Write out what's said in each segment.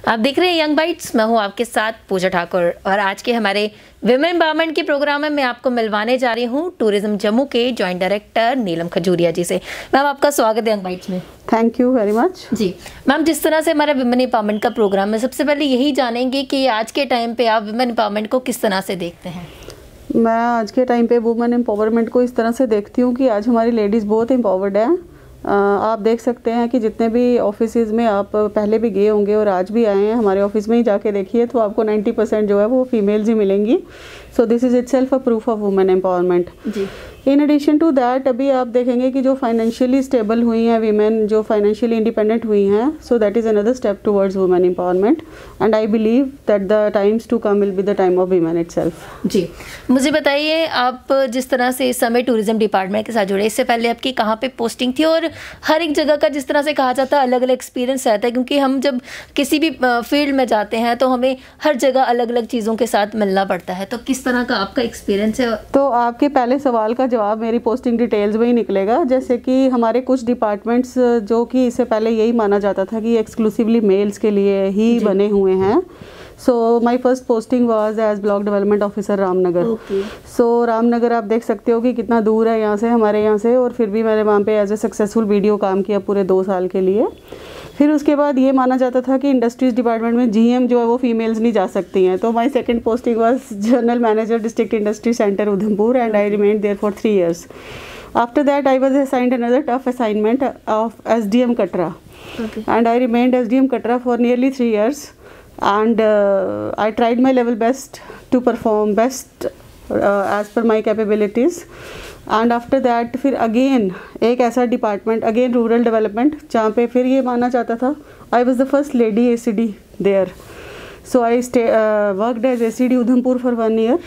आप देख रहे हैं यंग बाइट्स, मैं हूं आपके साथ पूजा ठाकुर और आज के हमारे विमेन एम्पावरमेंट के प्रोग्राम में मैं आपको मिलवाने जा रही हूं टूरिज्म जम्मू के जॉइंट डायरेक्टर नीलम खजूरिया जी से। मैम आपका स्वागत है यंग बाइट्स में। थैंक यू वेरी मच जी मैम, जिस तरह से हमारा विमेन एम्पावरमेंट का प्रोग्राम है, सबसे पहले यही जानेंगे कि आज के टाइम पे आप विमेन एम्पावरमेंट को किस तरह से देखते हैं। मैं आज के टाइम पे वुमेन एम्पावरमेंट को इस तरह से देखती हूँ कि आज हमारी लेडीज़ बहुत एम्पावर्ड हैं। आप देख सकते हैं कि जितने भी ऑफिसेज में आप पहले भी गए होंगे और आज भी आए हैं, हमारे ऑफिस में ही जाके देखिए तो आपको 90% जो है वो फीमेल्स ही मिलेंगी। So this is itself a proof of women empowerment. In addition to that अभी आप देखेंगे कि जो फाइनेंशियली स्टेबल हुई हैं वीमेन, जो फाइनेंशियली इंडिपेंडेंट हुई हैं, so that is another step towards women empowerment and I believe that the times to come will be the time of women itself. जी मुझे बताइए, आप जिस तरह से इस समय टूरिज्म डिपार्टमेंट के साथ जुड़े, इससे पहले आपकी कहाँ पे पोस्टिंग थी? और हर एक जगह का जिस तरह से कहा जाता है अलग अलग एक्सपीरियंस रहता है, क्योंकि हम जब किसी भी फील्ड में जाते हैं तो हमें हर जगह अलग अलग चीज़ों के साथ मिलना पड़ता है। तो किस तरह का आपका एक्सपीरियंस है? तो आपके पहले सवाल का जवाब मेरी पोस्टिंग डिटेल्स में ही निकलेगा। जैसे कि हमारे कुछ डिपार्टमेंट्स जो कि इससे पहले यही माना जाता था कि एक्सक्लूसिवली मेल्स के लिए ही बने हुए हैं। So my first posting was as block development officer Ramnagar. So Ramnagar आप देख सकते हो कि कितना दूर है यहाँ से, हमारे यहाँ से, और फिर भी मैंने वहाँ पे एज ए सक्सेसफुल वीडियो काम किया पूरे 2 साल के लिए। फिर उसके बाद ये माना जाता था कि इंडस्ट्रीज डिपार्टमेंट में जीएम जो है वो फीमेल्स नहीं जा सकती हैं। तो my second posting was general manager district industry centre Udhampur and I remained there for 3 years. After that I was assigned another tough assignment of SDM Katra. And I remained SDM Katra for nearly 3 years and I tried my level best to perform best as per my capabilities. And after that फिर again एक ऐसा department, again rural development, जहाँ पे फिर ये माना जाता था I was the first lady ACD there. So I worked as ACD Udhampur for 1 year.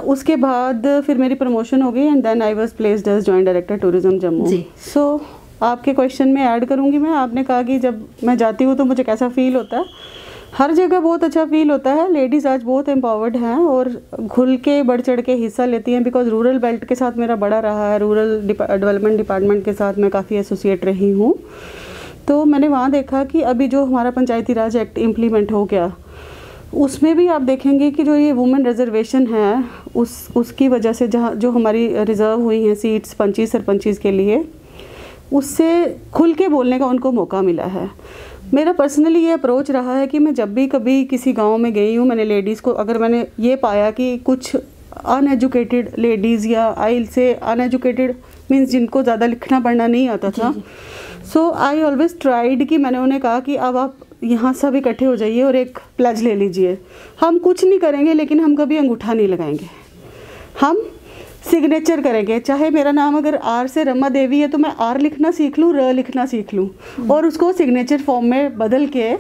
उसके बाद फिर मेरी प्रमोशन हो गई and then I was placed as joint director tourism Jammu. So आपके क्वेश्चन में ऐड करूँगी मैं, आपने कहा कि जब मैं जाती हूँ तो मुझे कैसा फील होता है। हर जगह बहुत अच्छा फील होता है। लेडीज़ आज बहुत एम्पावर्ड हैं और खुल के बढ़ चढ़ के हिस्सा लेती हैं, बिकॉज रूरल बेल्ट के साथ मेरा बड़ा रहा है। रूरल डेवलपमेंट डिपार्टमेंट के साथ मैं काफ़ी एसोसिएट रही हूँ। तो मैंने वहाँ देखा कि अभी जो हमारा पंचायती राज एक्ट इम्प्लीमेंट हो गया, उसमें भी आप देखेंगे कि जो ये वुमेन रिजर्वेशन है उसकी वजह से जहाँ जो हमारी रिज़र्व हुई हैं सीट्स पंचीज सरपंचीज़ के लिए, उससे खुल के बोलने का उनको मौका मिला है। मेरा पर्सनली ये अप्रोच रहा है कि मैं जब भी कभी किसी गांव में गई हूँ, मैंने लेडीज़ को, अगर मैंने ये पाया कि कुछ अनएजुकेटेड लेडीज़ या आई से अनएजुकेटेड मीन्स जिनको ज़्यादा लिखना पढ़ना नहीं आता था, सो आई ऑलवेज ट्राइड कि मैंने उन्हें कहा कि अब आप यहाँ सब इकट्ठे हो जाइए और एक प्लेज ले लीजिए। हम कुछ नहीं करेंगे लेकिन हम कभी अंगूठा नहीं लगाएंगे, हम सिग्नेचर करेंगे। चाहे मेरा नाम अगर R से रमा देवी है तो मैं R लिखना सीख लूँ, R लिखना सीख लूँ और उसको सिग्नेचर फॉर्म में बदल के।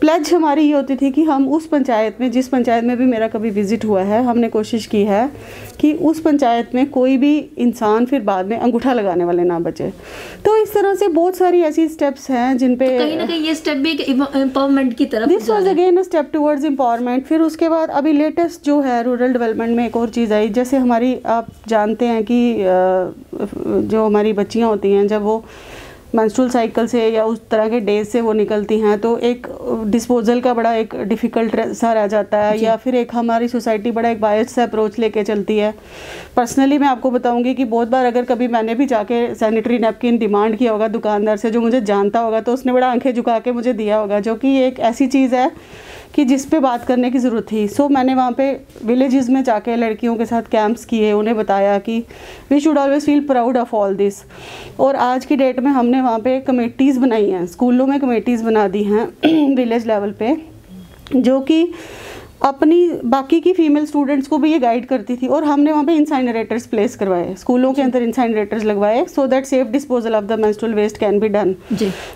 प्लेज हमारी ये होती थी कि हम उस पंचायत में, जिस पंचायत में भी मेरा कभी विजिट हुआ है, हमने कोशिश की है कि उस पंचायत में कोई भी इंसान फिर बाद में अंगूठा लगाने वाले ना बचे। तो इस तरह से बहुत सारी ऐसी स्टेप्स हैं जिन पे कहीं ना कहीं ये स्टेप भी एम्पावरमेंट की तरफ, this was again a step towards empowerment. फिर उसके बाद अभी लेटेस्ट जो है रूरल डेवलपमेंट में एक और चीज़ आई, जैसे हमारी, आप जानते हैं कि जो हमारी बच्चियाँ होती हैं जब वो मेंस्ट्रुअल साइकिल से या उस तरह के डेज से वो निकलती हैं तो एक डिस्पोजल का बड़ा एक डिफ़िकल्ट सा रह जाता है, या फिर एक हमारी सोसाइटी बड़ा एक बायस से अप्रोच लेके चलती है। पर्सनली मैं आपको बताऊंगी कि बहुत बार अगर कभी मैंने भी जाके सैनिटरी नैपकिन डिमांड किया होगा दुकानदार से, जो मुझे जानता होगा, तो उसने बड़ा आंखें झुका के मुझे दिया होगा, जो कि एक ऐसी चीज़ है कि जिस पे बात करने की ज़रूरत थी। सो मैंने वहाँ पे विलेजेस में जाके लड़कियों के साथ कैंप्स किए, उन्हें बताया कि we should always feel proud of all this. और आज की डेट में हमने वहाँ पे कमेटीज़ बनाई हैं, स्कूलों में कमेटीज़ बना दी हैं विलेज लेवल पे, जो कि अपनी बाकी की फीमेल स्टूडेंट्स को भी ये गाइड करती थी। और हमने वहाँ पे इंसाइनरेटर्स प्लेस करवाए, स्कूलों के अंदर इंसाइनरेटर्स लगवाए, so that safe disposal of the menstrual waste can be done.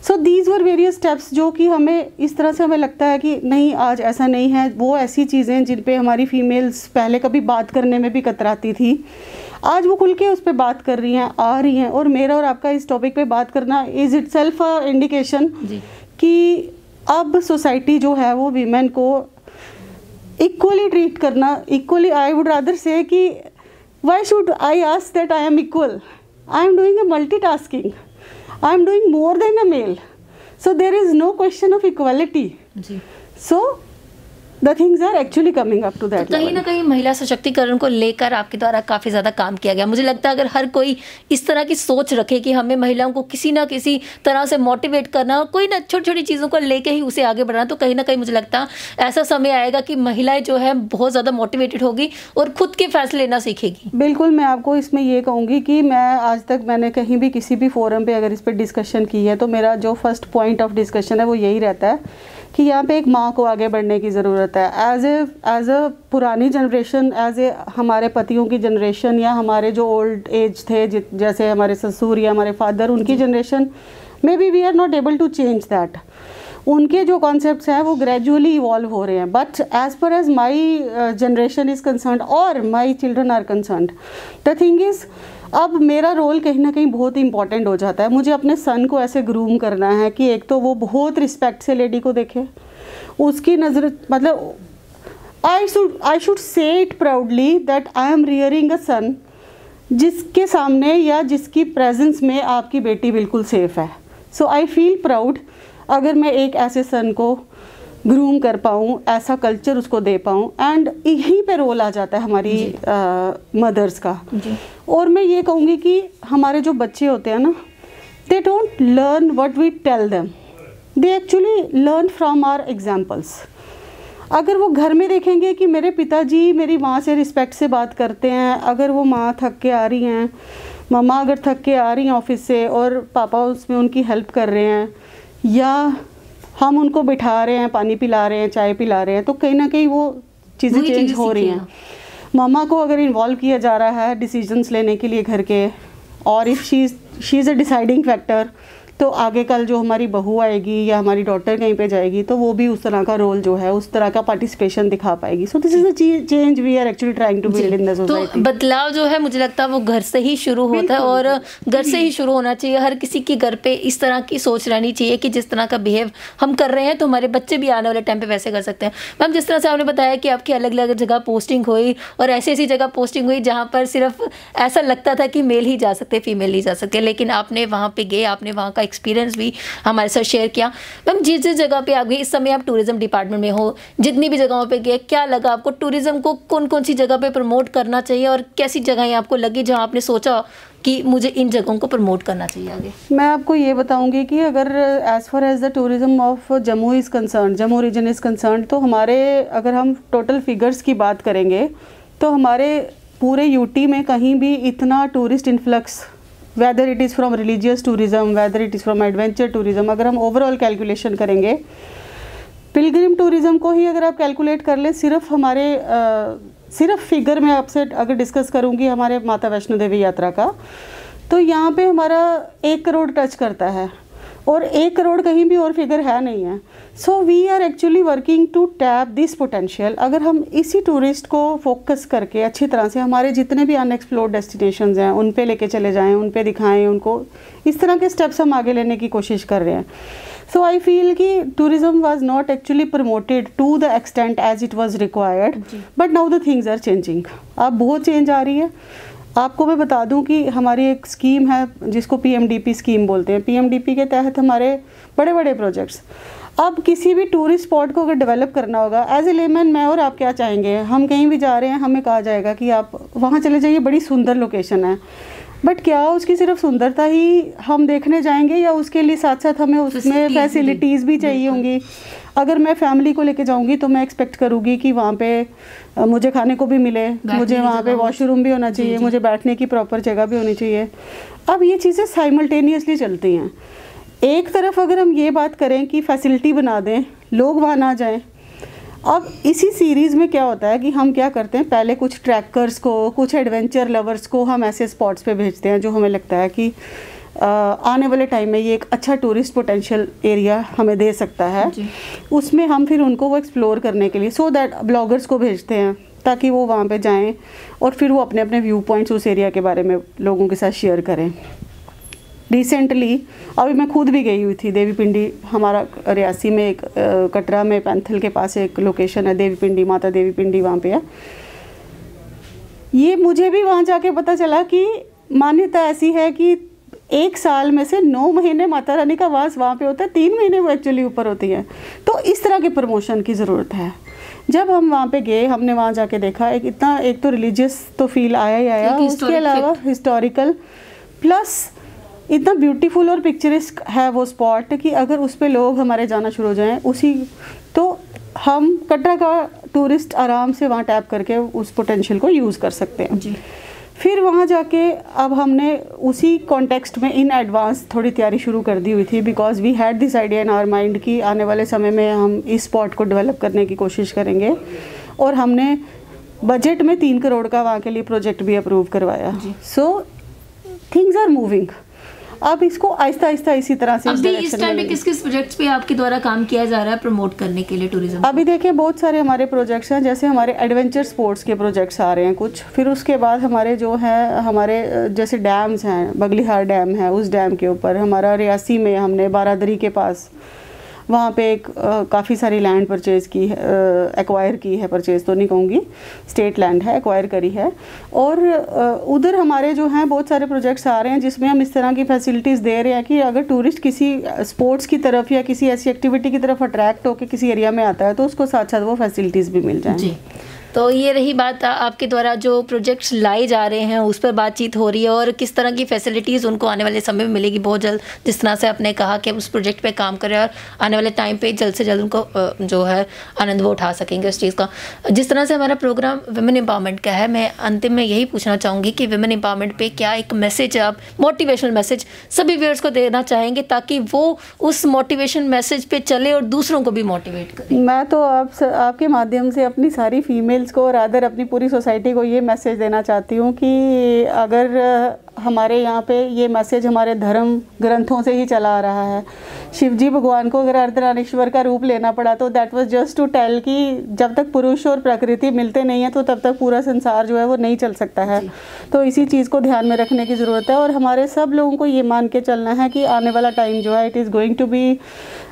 So these were various steps, जो कि हमें इस तरह से हमें लगता है कि नहीं, आज ऐसा नहीं है। वो ऐसी चीज़ें जिन पे हमारी फीमेल्स पहले कभी बात करने में भी कतराती थी, आज वो खुल के उस पर बात कर रही हैं, आ रही हैं। और मेरा और आपका इस टॉपिक पे बात करना is itself a indication कि अब सोसाइटी जो है वो वीमेन को इक्वली ट्रीट करना, equally, I would rather say कि why should I ask that I am equal, I am doing a multitasking, I am doing more than a male. So there is no question of equality. So the things are actually coming up to that तो कहीं ना कहीं महिला सशक्तिकरण को लेकर आपके द्वारा काफ़ी ज़्यादा काम किया गया। मुझे लगता है अगर हर कोई इस तरह की सोच रखे कि हमें महिलाओं को किसी ना किसी तरह से मोटिवेट करना, कोई ना छोटी छोटी चीज़ों को लेके ही उसे आगे बढ़ाना, तो कहीं ना कहीं मुझे लगता है ऐसा समय आएगा कि महिलाएं जो है बहुत ज़्यादा मोटिवेटेड होगी और खुद के फैसले लेना सीखेगी। बिल्कुल, मैं आपको इसमें ये कहूँगी कि मैं आज तक मैंने कहीं भी किसी भी फोरम पे अगर इस पर डिस्कशन की है तो मेरा जो फर्स्ट पॉइंट ऑफ डिस्कशन है वो यही रहता है कि यहाँ पे एक माँ को आगे बढ़ने की ज़रूरत है। एज अ पुरानी जनरेशन, एज ए हमारे पतियों की जनरेशन या हमारे जो ओल्ड एज थे, जैसे हमारे ससुर या हमारे फादर, उनकी generation maybe we are not able to change that. उनके जो कॉन्सेप्ट्स हैं वो ग्रेजुअली इवॉल्व हो रहे हैं, but as per as my generation is concerned और my children are concerned, the thing is अब मेरा रोल कहीं ना कहीं बहुत इंपॉर्टेंट हो जाता है। मुझे अपने सन को ऐसे ग्रूम करना है कि एक तो वो बहुत रिस्पेक्ट से लेडी को देखे, उसकी नज़र, मतलब I should say it proudly that I am rearing a son जिसके सामने या जिसकी प्रेजेंस में आपकी बेटी बिल्कुल सेफ़ है। सो आई फील प्राउड अगर मैं एक ऐसे सन को ग्रूम कर पाऊँ, ऐसा कल्चर उसको दे पाऊँ, एंड यहीं पे रोल आ जाता है हमारी मदर्स का। और मैं ये कहूँगी कि हमारे जो बच्चे होते हैं ना, they don't learn what we tell them, they actually learn from our examples. अगर वो घर में देखेंगे कि मेरे पिताजी मेरी माँ से रिस्पेक्ट से बात करते हैं, अगर वो माँ थक के आ रही हैं, मम्मा अगर थक के आ रही हैं ऑफिस से और पापा उसमें उनकी हेल्प कर रहे हैं, या हम उनको बिठा रहे हैं, पानी पिला रहे हैं, चाय पिला रहे हैं, तो कहीं ना कहीं वो चीज़ें चेंज हो रही हैं। मामा को अगर इन्वॉल्व किया जा रहा है डिसीजंस लेने के लिए घर के, और if she is a deciding factor, तो आगे कल जो हमारी बहू आएगी या हमारी डॉटर कहीं पे जाएगी तो वो भी उस तरह का रोल जो है, उस तरह का पार्टिसिपेशन दिखा पाएगी। So this is a change we are actually trying to build in the society. तो बदलाव जो है मुझे लगता है वो घर से ही शुरू होता है, और घर से ही शुरू होना चाहिए। हर किसी के घर पे इस तरह की सोच रहनी चाहिए कि जिस तरह का बिहेव हम कर रहे हैं तो हमारे बच्चे भी आने वाले टाइम पे वैसे कर सकते हैं। मैम, जिस तरह से आपने बताया कि आपकी अलग अलग जगह पोस्टिंग हुई और ऐसी ऐसी जगह पोस्टिंग हुई जहाँ पर सिर्फ ऐसा लगता था कि मेल ही जा सकते, फीमेल नहीं जा सकते, लेकिन आपने वहाँ पे गए, आपने वहाँ का एक्सपीरियंस भी हमारे साथ शेयर किया। मैम, जिस जिस जगह पे आप गई, इस समय आप टूरिज्म डिपार्टमेंट में हो, जितनी भी जगहों पे गए, क्या लगा आपको टूरिज्म को कौन कौन सी जगह पे प्रमोट करना चाहिए, और कैसी जगहें आपको लगी जहां आपने सोचा कि मुझे इन जगहों को प्रमोट करना चाहिए आगे? मैं आपको ये बताऊंगी कि अगर as far as the tourism of Jammu is concern, Jammu region is concern, तो हमारे अगर हम टोटल फिगर्स की बात करेंगे तो हमारे पूरे यूटी में कहीं भी इतना tourist influx, whether it is from religious tourism, whether it is from adventure tourism, अगर हम ओवरऑल कैलकुलेशन करेंगे, पिलग्रिम टूरिज़म को ही अगर आप कैलकुलेट कर लें, सिर्फ हमारे सिर्फ फिगर में आपसे अगर डिस्कस करूंगी हमारे माता वैष्णो देवी यात्रा का, तो यहाँ पे हमारा 1 करोड़ टच करता है, और 1 करोड़ कहीं भी और फिगर है नहीं है। So we are actually working to tap this potential. अगर हम इसी टूरिस्ट को फोकस करके अच्छी तरह से हमारे जितने भी अनएक्सप्लोर्ड डेस्टिनेशंस हैं उन पे लेके चले जाएं, उन पे दिखाएं, उनको इस तरह के स्टेप्स हम आगे लेने की कोशिश कर रहे हैं। सो आई फील कि tourism was not actually promoted to the extent as it was required, but now the things are changing. अब बहुत चेंज आ रही है। आपको मैं बता दूं कि हमारी एक स्कीम है जिसको PMDP स्कीम बोलते हैं। PMDP के तहत हमारे बड़े बड़े प्रोजेक्ट्स, अब किसी भी टूरिस्ट स्पॉट को अगर डेवलप करना होगा, एज ए लेमैन मैं और आप क्या चाहेंगे, हम कहीं भी जा रहे हैं हमें कहा जाएगा कि आप वहाँ चले जाइए, बड़ी सुंदर लोकेशन है, बट क्या उसकी सिर्फ सुंदरता ही हम देखने जाएंगे, या उसके लिए साथ साथ हमें उसमें फैसिलिटीज़ भी चाहिए होंगी। अगर मैं फैमिली को लेके जाऊंगी तो मैं एक्सपेक्ट करूंगी कि वहाँ पे मुझे खाने को भी मिले, मुझे वहाँ पे वॉशरूम भी होना चाहिए, मुझे बैठने की प्रॉपर जगह भी होनी चाहिए। अब ये चीज़ें साइमल्टेनियसली चलती हैं। एक तरफ अगर हम ये बात करें कि फैसिलिटी बना दें, लोग वहाँ ना जाएं, अब इसी सीरीज़ में क्या होता है कि हम क्या करते हैं, पहले कुछ ट्रैकर्स को, कुछ एडवेंचर लवर्स को हम ऐसे स्पॉट्स पे भेजते हैं जो हमें लगता है कि आने वाले टाइम में ये एक अच्छा टूरिस्ट पोटेंशियल एरिया हमें दे सकता है। उसमें हम फिर उनको वो एक्सप्लोर करने के लिए सो दैट ब्लॉगर्स को भेजते हैं ताकि वो वहाँ पे जाएं और फिर वो अपने अपने व्यू पॉइंट्स उस एरिया के बारे में लोगों के साथ शेयर करें। रिसेंटली अभी मैं खुद भी गई हुई थी देवी पिंडी, हमारा रियासी में एक कटरा में पैंथल के पास एक लोकेशन है देवी पिंडी, माता देवी पिंडी वहाँ पे है। ये मुझे भी वहाँ जाके पता चला कि मान्यता ऐसी है कि एक साल में से 9 महीने माता रानी का वास वहाँ पे होता है, 3 महीने वो एक्चुअली ऊपर होती है। तो इस तरह के प्रमोशन की ज़रूरत है। जब हम वहाँ पे गए, हमने वहाँ जाके देखा, एक तो रिलीजियस तो फील आया ही आया, उसके अलावा हिस्टोरिकल प्लस इतना ब्यूटीफुल और पिक्चरिस्क है वो स्पॉट कि अगर उस पे लोग हमारे जाना शुरू हो जाएं तो हम कटरा का टूरिस्ट आराम से वहाँ टैप करके उस पोटेंशियल को यूज़ कर सकते हैं जी। फिर वहाँ जाके अब हमने उसी कॉन्टेक्स्ट में इन एडवांस थोड़ी तैयारी शुरू कर दी हुई थी, because we had this idea in our mind कि आने वाले समय में हम इस स्पॉट को डेवलप करने की कोशिश करेंगे। और हमने बजट में 3 करोड़ का वहाँ के लिए प्रोजेक्ट भी अप्रूव करवाया। So things are moving. अब इसको आहिस्ता आहिस्ता इसी तरह से अभी इस टाइम में किस प्रोजेक्ट्स पे आपके द्वारा काम किया जा रहा है प्रमोट करने के लिए टूरिज्म? अभी देखिए बहुत सारे हमारे प्रोजेक्ट्स हैं, जैसे हमारे एडवेंचर स्पोर्ट्स के प्रोजेक्ट्स आ रहे हैं कुछ। फिर उसके बाद हमारे जो है हमारे जैसे डैम्स हैं, बगलीहार डैम है, उस डैम के ऊपर हमारा रियासी में हमने बारादरी के पास वहाँ पे एक काफ़ी सारी लैंड परचेज़ की है, एक्वायर की है, परचेज़ तो नहीं कहूँगी, स्टेट लैंड है, एक्वायर करी है। और उधर हमारे जो हैं बहुत सारे प्रोजेक्ट्स आ रहे हैं जिसमें हम इस तरह की फैसिलिटीज़ दे रहे हैं कि अगर टूरिस्ट किसी स्पोर्ट्स की तरफ या किसी ऐसी एक्टिविटी की तरफ अट्रैक्ट होकर किसी एरिया में आता है तो उसको साथ साथ वो फैसिलिटीज़ भी मिल जाएँ जी। तो ये रही बात आपके द्वारा जो प्रोजेक्ट्स लाए जा रहे हैं उस पर बातचीत हो रही है और किस तरह की फैसिलिटीज़ उनको आने वाले समय में मिलेगी बहुत जल्द। जिस तरह से आपने कहा कि उस प्रोजेक्ट पे काम करें और आने वाले टाइम पे जल्द से जल्द उनको जो है आनंद वो उठा सकेंगे उस चीज़ का। जिस तरह से हमारा प्रोग्राम वुमेन एम्पावरमेंट का है, मैं अंतिम में यही पूछना चाहूँगी कि वुमेन एम्पावरमेंट पे क्या एक मैसेज, आप मोटिवेशनल मैसेज सभी व्यूअर्स को देना चाहेंगे ताकि वो उस मोटिवेशन मैसेज पे चले और दूसरों को भी मोटिवेट करें? मैं तो आपके माध्यम से अपनी सारी फीमेल को और अदर अपनी पूरी सोसाइटी को ये मैसेज देना चाहती हूँ कि अगर हमारे यहाँ पे ये मैसेज हमारे धर्म ग्रंथों से ही चला आ रहा है। शिवजी भगवान को अगर अर्धनारीश्वर का रूप लेना पड़ा तो that was just to tell कि जब तक पुरुष और प्रकृति मिलते नहीं है तो तब तक पूरा संसार जो है वो नहीं चल सकता है। तो इसी चीज़ को ध्यान में रखने की ज़रूरत है और हमारे सब लोगों को ये मान के चलना है कि आने वाला टाइम जो है it is going to be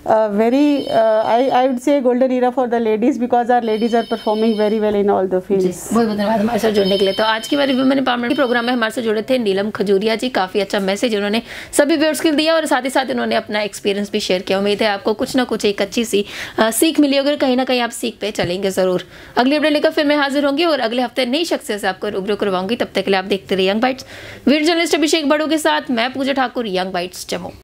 very I would say golden era for the ladies because our ladies are performing very well in all the fields। बहुत बहुत धन्यवाद हमारे साथ जुड़ने के लिए। तो आज की बारी वुमेन एम्पावरमेंट प्रोग्राम में हमारे साथ जुड़े थे नीलम खजूरिया जी। काफ़ी अच्छा मैसेज उन्होंने सभी व्यूअर्स को दिया और साथ ही साथ उन्होंने अपना एक्सपीरियंस भी शेयर किया। उम्मीद है आपको कुछ ना कुछ एक अच्छी सी सीख मिली होगी, कहीं ना कहीं आप सीख पे चलेंगे ज़रूर। अगली अपडेट लेकर फिर मैं हाजिर होंगी और अगले हफ्ते नई शख्सियत से आपको रूबरू करवाऊंगी। तब तक के लिए आप देखते रहिए यंग बाइट्स। वीडियो जर्नलिस्ट अभिषेक बड़ों के साथ मैं पूजा ठाकुर, यंग बाइट्स जम्मू।